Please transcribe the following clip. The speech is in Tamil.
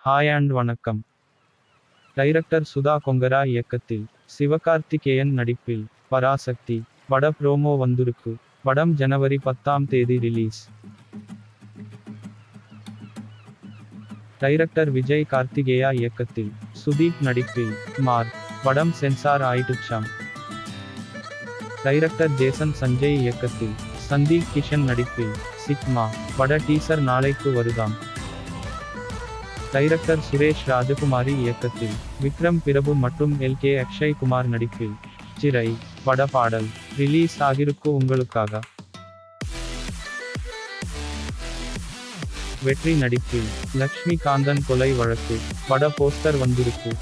ஹாய் அண்ட் வணக்கம். டைரக்டர் சுதா கொங்கரா இயக்கத்தில் சிவகார்த்திகேயன் நடிப்பில் பராசக்தி பட ப்ரோமோ வந்துருக்கு. படம் ஜனவரி 10ஆம் தேதி ரிலீஸ். டைரக்டர் விஜய் கார்த்திகேயா இயக்கத்தில் சுதீப் நடிப்பில் மார்க் படம் சென்சார் ஆயிடுச்சாம். டைரக்டர் ஜேசன் சஞ்சய் இயக்கத்தில் சந்தீப் கிஷன் நடிப்பில் சிக்மா பட டீசர் நாளைக்கு வருதாம். டைரக்டர் சுரேஷ் ராஜகுமாரி இயக்கத்தில் விக்ரம் பிரபு மற்றும் எல்.கே. அக்ஷய் குமார் நடிப்பில் சிறை பட பாடல் ரிலீஸ் ஆகிருக்கு உங்களுக்காக. வெற்றி நடிப்பில் லக்ஷ்மி காந்தன் கொலை வழக்கு பட போஸ்டர் வந்திருக்கு.